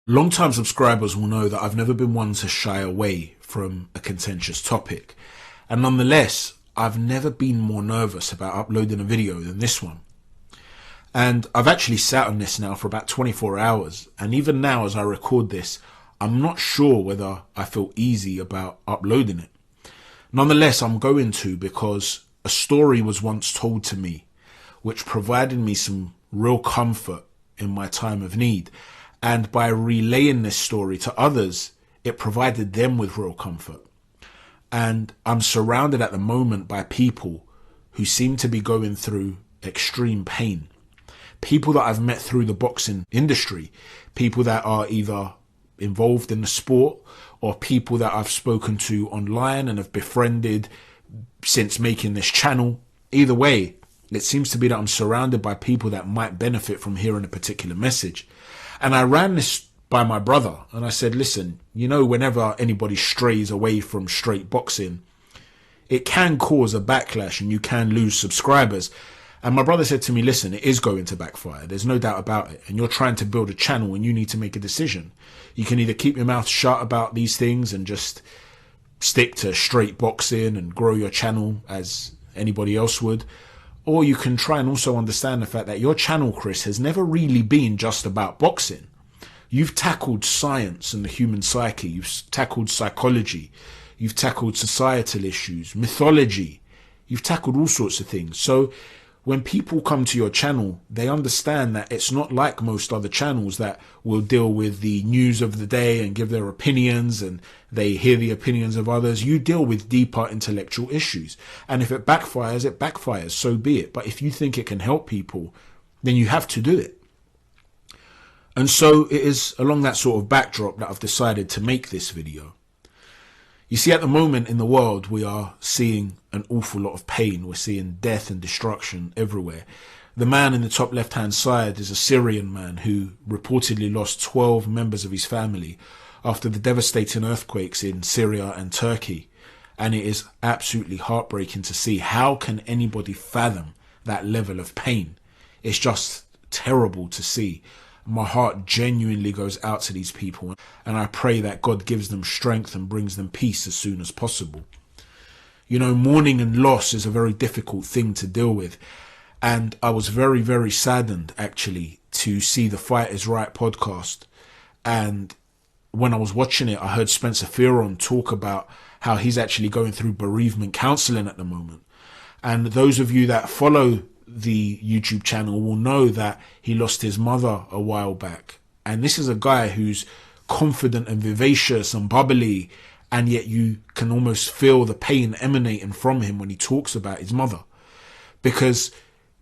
Long-time subscribers will know that I've never been one to shy away from a contentious topic. And nonetheless, I've never been more nervous about uploading a video than this one. And I've actually sat on this now for about 24 hours. And even now, as I record this, I'm not sure whether I feel easy about uploading it. Nonetheless, I'm going to, because a story was once told to me, which provided me some real comfort in my time of need. And by relaying this story to others, it provided them with real comfort. And I'm surrounded at the moment by people who seem to be going through extreme pain. People that I've met through the boxing industry, people that are either involved in the sport or people that I've spoken to online and have befriended since making this channel. Either way, it seems to be that I'm surrounded by people that might benefit from hearing a particular message. And I ran this by my brother and I said, listen, you know, whenever anybody strays away from straight boxing, it can cause a backlash and you can lose subscribers. And my brother said to me, listen, it is going to backfire. There's no doubt about it. And you're trying to build a channel and you need to make a decision. You can either keep your mouth shut about these things and just stick to straight boxing and grow your channel as anybody else would. Or you can try and also understand the fact that your channel, Chris, has never really been just about boxing. You've tackled science and the human psyche. You've tackled psychology. You've tackled societal issues, mythology. You've tackled all sorts of things. So when people come to your channel, they understand that it's not like most other channels that will deal with the news of the day and give their opinions and they hear the opinions of others. You deal with deeper intellectual issues. And if it backfires, it backfires, so be it. But if you think it can help people, then you have to do it. And so it is along that sort of backdrop that I've decided to make this video. You see, at the moment in the world, we are seeing an awful lot of pain. We're seeing death and destruction everywhere. The man in the top left-hand side is a Syrian man who reportedly lost 12 members of his family after the devastating earthquakes in Syria and Turkey. And it is absolutely heartbreaking to see. How can anybody fathom that level of pain? It's just terrible to see. My heart genuinely goes out to these people, and I pray that God gives them strength and brings them peace as soon as possible. You know, mourning and loss is a very difficult thing to deal with, and I was very, very saddened actually to see the Fight is Right podcast. And when I was watching it, I heard Fearon talk about how he's actually going through bereavement counselling at the moment. And those of you that follow the YouTube channel will know that he lost his mother a while back. And this is a guy who's confident and vivacious and bubbly, and yet you can almost feel the pain emanating from him when he talks about his mother. Because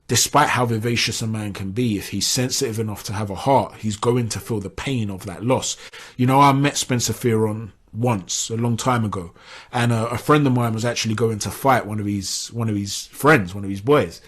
despite how vivacious a man can be, if he's sensitive enough to have a heart, he's going to feel the pain of that loss. You know, I met Fearon once a long time ago, and a friend of mine was actually going to fight one of his friends, one of his boys.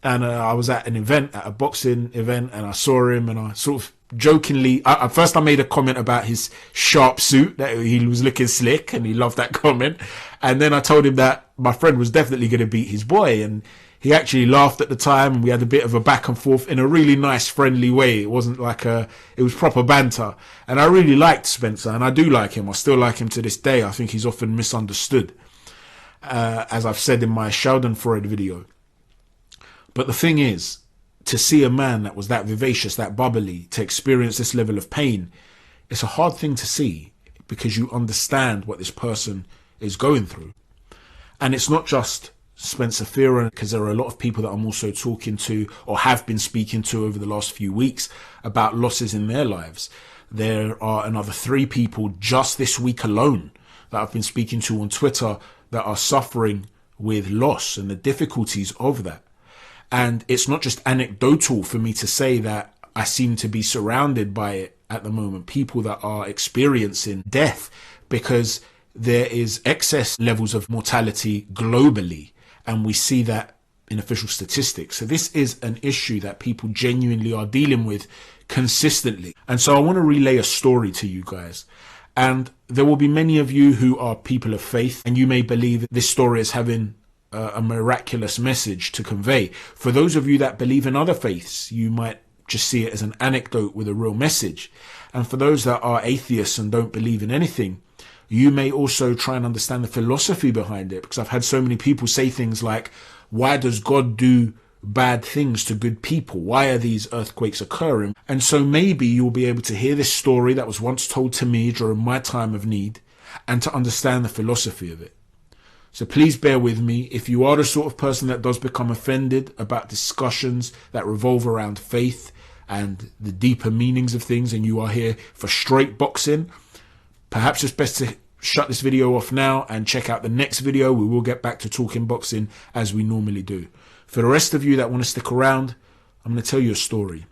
And I was at an event, at a boxing event, and I saw him, and I sort of jokingly, first I made a comment about his sharp suit, that he was looking slick, and he loved that comment. And then I told him that my friend was definitely going to beat his boy, and he actually laughed at the time, and we had a bit of a back and forth in a really nice, friendly way. It wasn't like it was proper banter. And I really liked Spencer, and I do like him. I still like him to this day. I think he's often misunderstood, as I've said in my Schadenfreude video. But the thing is, to see a man that was that vivacious, that bubbly, to experience this level of pain, it's a hard thing to see because you understand what this person is going through. And it's not just Fearon, because there are a lot of people that I'm also talking to or have been speaking to over the last few weeks about losses in their lives. There are another 3 people just this week alone that I've been speaking to on Twitter that are suffering with loss and the difficulties of that. And it's not just anecdotal for me to say that I seem to be surrounded by it at the moment, people that are experiencing death, because there is excess levels of mortality globally. And we see that in official statistics. So this is an issue that people genuinely are dealing with consistently. And so I want to relay a story to you guys. And there will be many of you who are people of faith, and you may believe this story is having a miraculous message to convey. For those of you that believe in other faiths, you might just see it as an anecdote with a real message. And for those that are atheists and don't believe in anything, you may also try and understand the philosophy behind it, because I've had so many people say things like, why does God do bad things to good people? Why are these earthquakes occurring? And so maybe you'll be able to hear this story that was once told to me during my time of need and to understand the philosophy of it. So please bear with me. If you are the sort of person that does become offended about discussions that revolve around faith and the deeper meanings of things, and you are here for straight boxing, perhaps it's best to shut this video off now and check out the next video. We will get back to talking boxing as we normally do. For the rest of you that want to stick around, I'm going to tell you a story.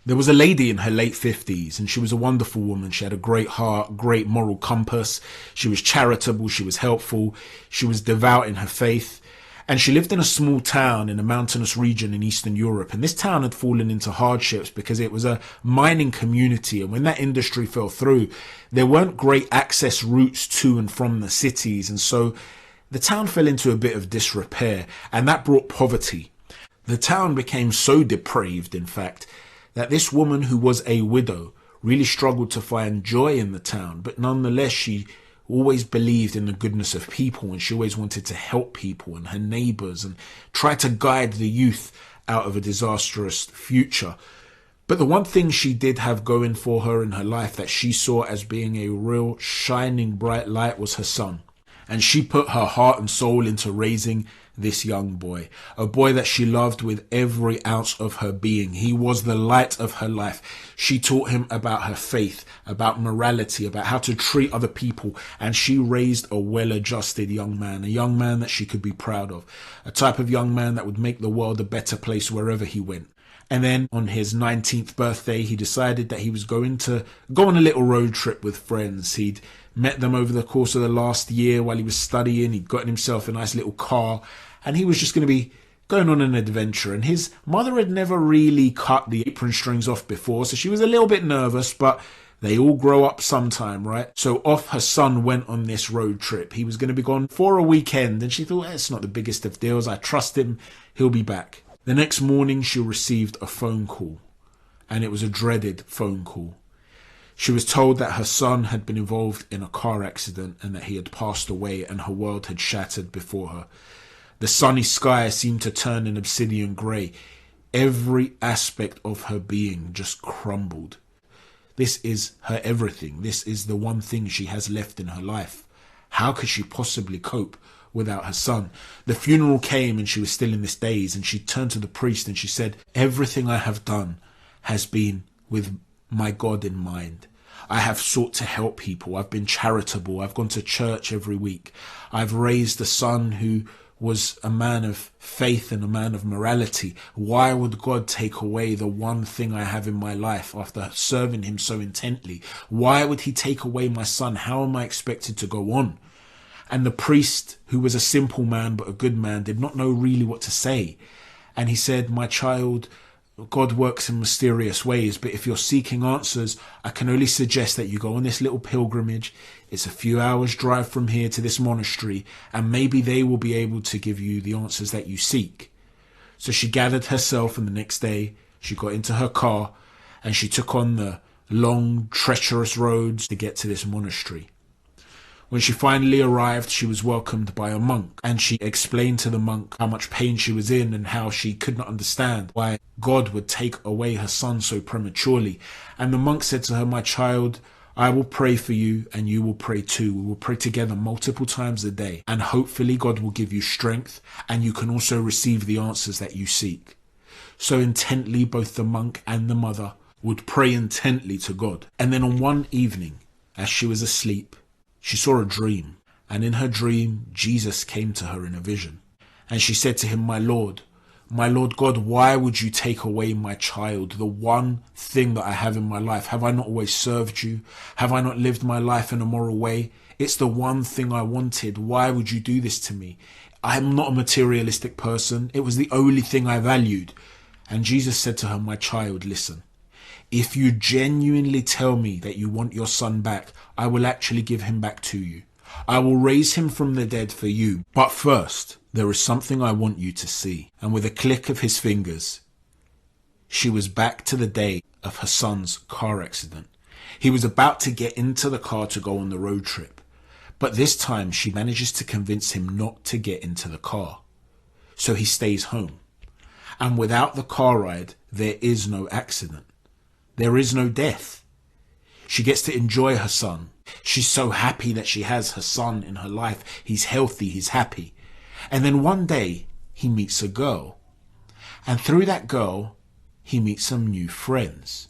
There was a lady in her late 50s, and she was a wonderful woman. She had a great heart, great moral compass. She was charitable, she was helpful, she was devout in her faith. And she lived in a small town in a mountainous region in Eastern Europe. And this town had fallen into hardships because it was a mining community. And when that industry fell through, there weren't great access routes to and from the cities. And so the town fell into a bit of disrepair, and that brought poverty. The town became so depraved, in fact, that this woman, who was a widow, really struggled to find joy in the town. But nonetheless, she always believed in the goodness of people, and she always wanted to help people and her neighbours and try to guide the youth out of a disastrous future. But the one thing she did have going for her in her life that she saw as being a real shining bright light was her son. And she put her heart and soul into raising this young boy, a boy that she loved with every ounce of her being. He was the light of her life. She taught him about her faith, about morality, about how to treat other people. And she raised a well-adjusted young man, a young man that she could be proud of, a type of young man that would make the world a better place wherever he went. And then on his 19th birthday, he decided that he was going to go on a little road trip with friends. He'd met them over the course of the last year while he was studying. He'd gotten himself a nice little car, and he was just going to be going on an adventure. And his mother had never really cut the apron strings off before, so she was a little bit nervous, but they all grow up sometime, right? So off her son went on this road trip. He was going to be gone for a weekend, and she thought, it's not the biggest of deals. I trust him. He'll be back. The next morning, she received a phone call, and it was a dreaded phone call. She was told that her son had been involved in a car accident and that he had passed away, and her world had shattered before her. The sunny sky seemed to turn an obsidian grey. Every aspect of her being just crumbled. This is her everything. This is the one thing she has left in her life. How could she possibly cope without her son? The funeral came and she was still in this daze, and she turned to the priest and she said, everything I have done has been with my God in mind. I have sought to help people. I've been charitable. I've gone to church every week. I've raised a son who was a man of faith and a man of morality. Why would God take away the one thing I have in my life after serving him so intently? Why would he take away my son? How am I expected to go on? And the priest, who was a simple man but a good man, did not know really what to say. And he said, my child, God works in mysterious ways, but if you're seeking answers, I can only suggest that you go on this little pilgrimage. It's a few hours drive from here to this monastery, and maybe they will be able to give you the answers that you seek. So she gathered herself, and the next day she got into her car and she took on the long, treacherous roads to get to this monastery. When she finally arrived, she was welcomed by a monk, and she explained to the monk how much pain she was in and how she could not understand why God would take away her son so prematurely. And the monk said to her, my child, I will pray for you and you will pray too. We will pray together multiple times a day, and hopefully God will give you strength, and you can also receive the answers that you seek. So intently, both the monk and the mother would pray intently to God. And then on one evening, as she was asleep, she saw a dream, and in her dream, Jesus came to her in a vision. And she said to him, my Lord God, why would you take away my child, the one thing that I have in my life? Have I not always served you? Have I not lived my life in a moral way? It's the one thing I wanted. Why would you do this to me? I'm not a materialistic person. It was the only thing I valued. And Jesus said to her, my child, listen. If you genuinely tell me that you want your son back, I will actually give him back to you. I will raise him from the dead for you. But first, there is something I want you to see. And with a click of his fingers, she was back to the day of her son's car accident. He was about to get into the car to go on the road trip, but this time she manages to convince him not to get into the car. So he stays home. And without the car ride, there is no accident. There is no death. She gets to enjoy her son. She's so happy that she has her son in her life. He's healthy, he's happy. And then one day, he meets a girl. And through that girl, he meets some new friends.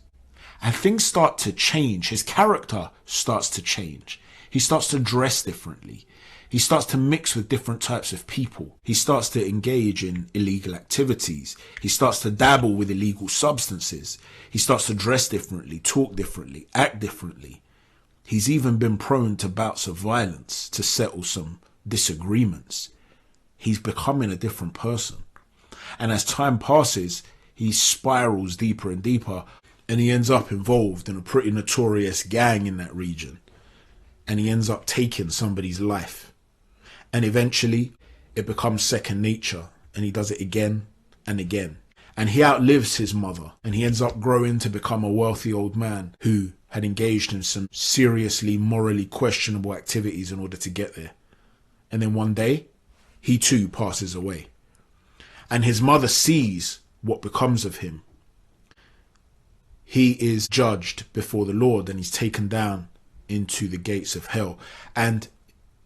And things start to change. His character starts to change. He starts to dress differently. He starts to mix with different types of people. He starts to engage in illegal activities. He starts to dabble with illegal substances. He starts to dress differently, talk differently, act differently. He's even been prone to bouts of violence to settle some disagreements. He's becoming a different person. And as time passes, he spirals deeper and deeper, and he ends up involved in a pretty notorious gang in that region. And he ends up taking somebody's life. And eventually, it becomes second nature, and he does it again and again. And he outlives his mother, and he ends up growing to become a wealthy old man who had engaged in some seriously morally questionable activities in order to get there. And then one day, he too passes away. And his mother sees what becomes of him. He is judged before the Lord, and he's taken down into the gates of hell. And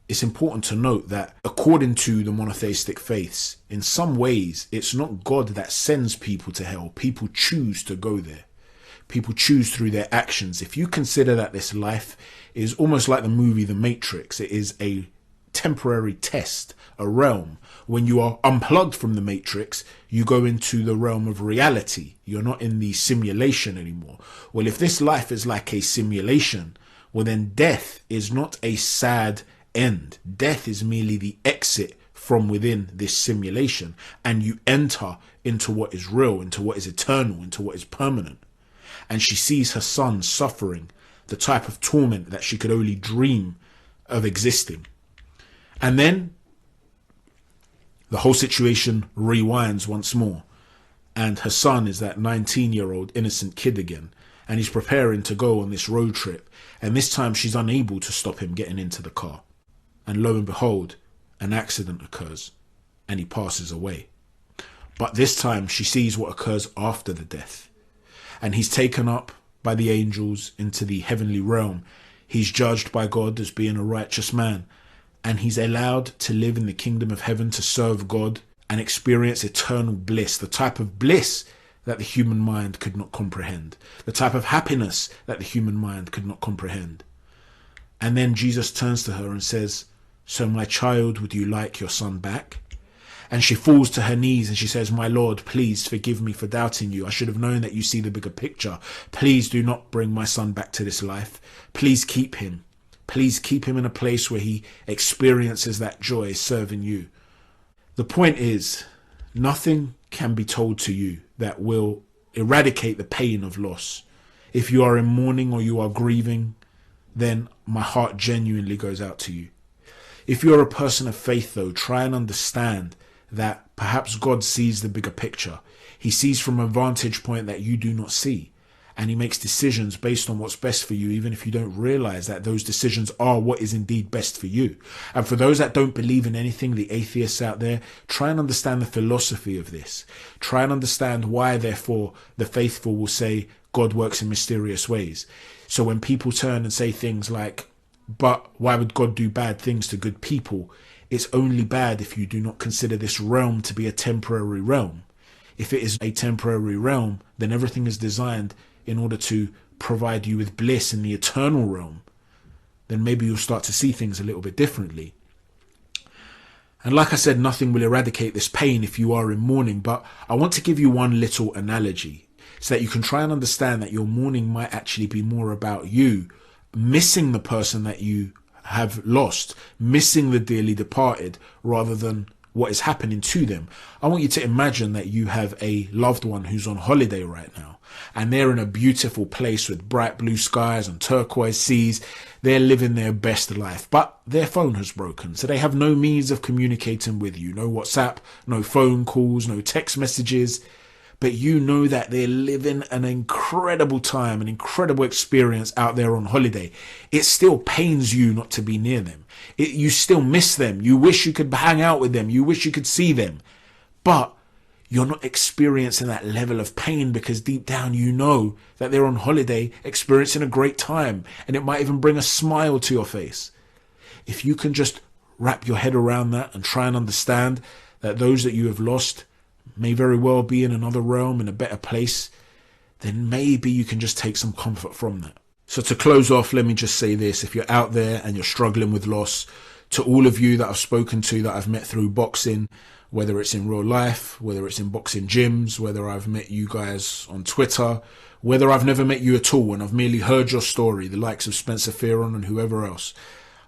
it's important to note that according to the monotheistic faiths, in some ways, it's not God that sends people to hell. People choose to go there. People choose through their actions. If you consider that this life is almost like the movie The Matrix, it is a temporary test, a realm. When you are unplugged from the Matrix, you go into the realm of reality. You're not in the simulation anymore. Well, if this life is like a simulation, well then death is not a sad end. Death is merely the exit from within this simulation, and you enter into what is real, into what is eternal, into what is permanent. And she sees her son suffering the type of torment that she could only dream of existing. And then the whole situation rewinds once more, and her son is that 19-year-old innocent kid again, and he's preparing to go on this road trip, and this time she's unable to stop him getting into the car. And lo and behold, an accident occurs, and he passes away. But this time she sees what occurs after the death, and he's taken up by the angels into the heavenly realm. He's judged by God as being a righteous man, and he's allowed to live in the kingdom of heaven, to serve God and experience eternal bliss, the type of bliss that the human mind could not comprehend, the type of happiness that the human mind could not comprehend. And then Jesus turns to her and says, "So my child, would you like your son back?" And she falls to her knees and she says, "My Lord, please forgive me for doubting you. I should have known that you see the bigger picture. Please do not bring my son back to this life. Please keep him. Please keep him in a place where he experiences that joy serving you." The point is, nothing can be told to you that will eradicate the pain of loss. If you are in mourning or you are grieving, then my heart genuinely goes out to you. If you're a person of faith, though, try and understand that perhaps God sees the bigger picture. He sees from a vantage point that you do not see. And he makes decisions based on what's best for you, even if you don't realize that those decisions are what is indeed best for you. And for those that don't believe in anything, the atheists out there, try and understand the philosophy of this. Try and understand why, therefore, the faithful will say God works in mysterious ways. So when people turn and say things like, "But why would God do bad things to good people?" It's only bad if you do not consider this realm to be a temporary realm. If it is a temporary realm, then everything is designed in order to provide you with bliss in the eternal realm. Then maybe you'll start to see things a little bit differently. And like I said, nothing will eradicate this pain if you are in mourning, but I want to give you one little analogy so that you can try and understand that your mourning might actually be more about you missing the person that you have lost, missing the dearly departed, rather than what is happening to them. I want you to imagine that you have a loved one who's on holiday right now, and they're in a beautiful place with bright blue skies and turquoise seas. They're living their best life, but their phone has broken, so they have no means of communicating with you. No WhatsApp, no phone calls, no text messages. but you know that they're living an incredible time, an incredible experience out there on holiday. It still pains you not to be near them. You still miss them. You wish you could hang out with them. You wish you could see them. But you're not experiencing that level of pain because deep down you know that they're on holiday experiencing a great time, and it might even bring a smile to your face. If you can just wrap your head around that and try and understand that those that you have lost may very well be in another realm, in a better place, then maybe you can just take some comfort from that. So to close off, let me just say this. If you're out there and you're struggling with loss, to all of you that I've spoken to, that I've met through boxing, whether it's in real life, whether it's in boxing gyms, whether I've met you guys on Twitter, whether I've never met you at all and I've merely heard your story, the likes of Fearon and whoever else,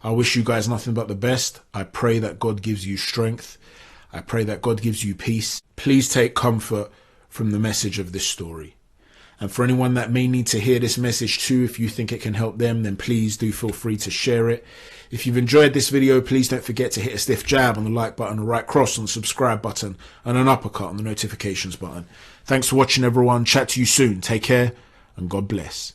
I wish you guys nothing but the best. I pray that God gives you strength. I pray that God gives you peace. Please take comfort from the message of this story. And for anyone that may need to hear this message too, if you think it can help them, then please do feel free to share it. If you've enjoyed this video, please don't forget to hit a stiff jab on the like button, a right cross on the subscribe button, and an uppercut on the notifications button. Thanks for watching, everyone. Chat to you soon. Take care, and God bless.